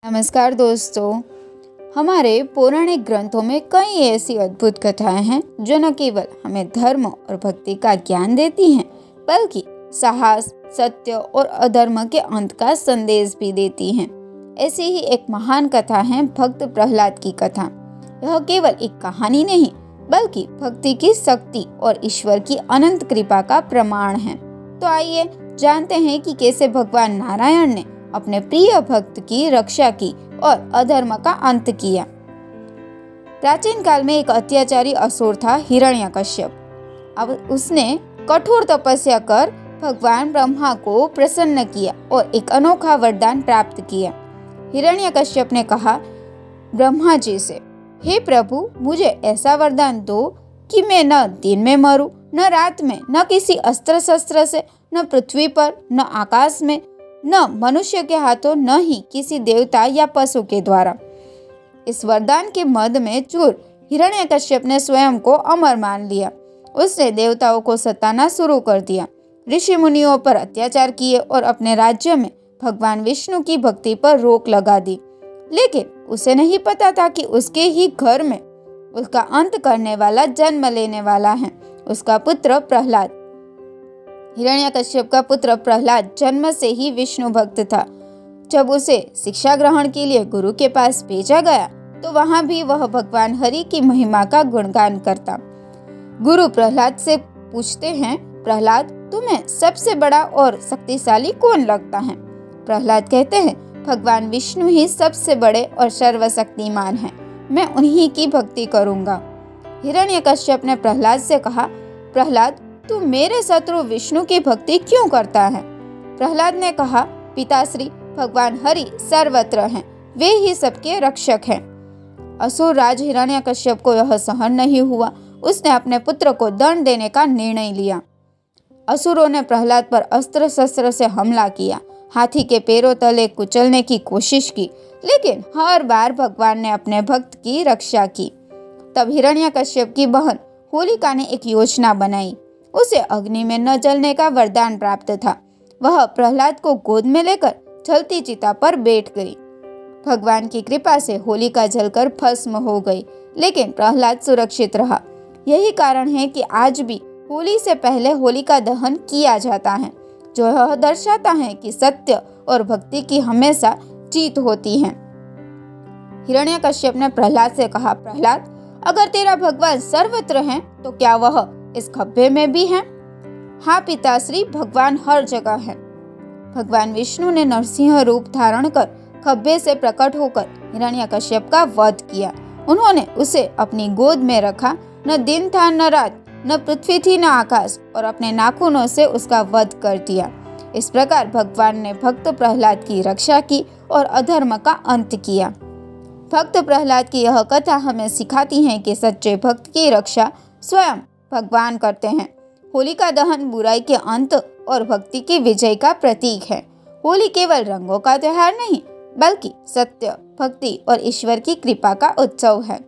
नमस्कार दोस्तों। हमारे पौराणिक ग्रंथों में कई ऐसी अद्भुत कथाएं हैं जो न केवल हमें धर्म और भक्ति का ज्ञान देती हैं, बल्कि साहस, सत्य और अधर्म के अंत का संदेश भी देती हैं। ऐसी ही एक महान कथा है भक्त प्रहलाद की कथा। यह केवल एक कहानी नहीं, बल्कि भक्ति की शक्ति और ईश्वर की अनंत कृपा का प्रमाण है। तो आइए जानते हैं कि कैसे भगवान नारायण ने अपने प्रिय भक्त की रक्षा की और अधर्म का अंत किया। प्राचीन काल में एक अत्याचारी असुर था, हिरण्यकश्यप। अब उसने कठोर तपस्या कर भगवान ब्रह्मा को प्रसन्न किया और एक अनोखा वरदान प्राप्त किया। हिरण्यकश्यप ने कहा ब्रह्मा जी से, हे प्रभु, मुझे ऐसा वरदान दो कि मैं न दिन में मरूं, न रात में, न किसी अस्त्र शस्त्र से, न पृथ्वी पर, न आकाश में, न मनुष्य के हाथों, न ही किसी देवता या पशु के द्वारा। इस वरदान के मद में चूर हिरण्यकश्यप ने स्वयं को अमर मान लिया। उसने देवताओं को सताना शुरू कर दिया, ऋषि मुनियों पर अत्याचार किए और अपने राज्य में भगवान विष्णु की भक्ति पर रोक लगा दी। लेकिन उसे नहीं पता था कि उसके ही घर में उसका अंत करने वाला जन्म लेने वाला है, उसका पुत्र प्रहलाद। हिरण्यकश्यप का पुत्र प्रहलाद जन्म से ही विष्णु भक्त था। जब उसे शिक्षा ग्रहण के लिए गुरु के पास भेजा गया तो वहां भी वह भगवान हरि की महिमा का गुणगान करता। गुरु प्रहलाद से पूछते हैं, प्रहलाद, तुम्हें सबसे बड़ा और शक्तिशाली कौन लगता है? प्रहलाद कहते हैं, भगवान विष्णु ही सबसे बड़े और सर्वशक्तिमान हैं, मैं उन्हीं की भक्ति करूंगा। हिरण्यकश्यप ने प्रहलाद से कहा, प्रहलाद, तू मेरे शत्रु विष्णु की भक्ति क्यों करता है? प्रहलाद ने कहा, पिताश्री, भगवान हरि सर्वत्र हैं, वे ही सबके रक्षक हैं। असुर राज हिरण्यकश्यप को यह सहन नहीं हुआ। उसने अपने पुत्र को दंड देने का निर्णय लिया। असुरों ने प्रहलाद पर अस्त्र शस्त्र से हमला किया, हाथी के पैरों तले कुचलने की कोशिश की, लेकिन हर बार भगवान ने अपने भक्त की रक्षा की। तब हिरण्यकश्यप की बहन होलिका ने एक योजना बनाई। उसे अग्नि में न जलने का वरदान प्राप्त था। वह प्रहलाद को गोद में लेकर जलती चिता पर बैठ गई। भगवान की कृपा से होलिका जलकर भस्म हो गई, लेकिन प्रहलाद सुरक्षित रहा। यही कारण है कि आज भी होली से पहले होलिका दहन किया जाता है, जो यह दर्शाता है कि सत्य और भक्ति की हमेशा जीत होती है। हिरण्यकश्यप ने प्रहलाद से कहा, प्रहलाद, अगर तेरा भगवान सर्वत्र है तो क्या वह इस खब्बे में भी है? हाँ पिताश्री, भगवान हर जगह है। भगवान विष्णु ने नरसिंह रूप धारण कर खब्बे से प्रकट होकर हिरण्यकश्यप का वध किया। उन्होंने उसे अपनी गोद में रखा। न दिन था न रात, न पृथ्वी थी न आकाश, और अपने नाखूनों से उसका वध कर दिया। इस प्रकार भगवान ने भक्त प्रहलाद की रक्षा की और अधर्म का अंत किया। भक्त प्रहलाद की यह कथा हमें सिखाती है कि सच्चे भक्त की रक्षा स्वयं भगवान करते हैं। होलिका दहन बुराई के अंत और भक्ति की विजय का प्रतीक है। होली केवल रंगों का त्योहार नहीं, बल्कि सत्य, भक्ति और ईश्वर की कृपा का उत्सव है।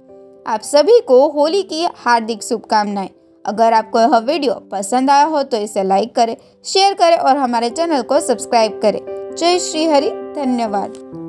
आप सभी को होली की हार्दिक शुभकामनाएं। अगर आपको यह वीडियो पसंद आया हो तो इसे लाइक करें, शेयर करें और हमारे चैनल को सब्सक्राइब करें। जय श्री हरि। धन्यवाद।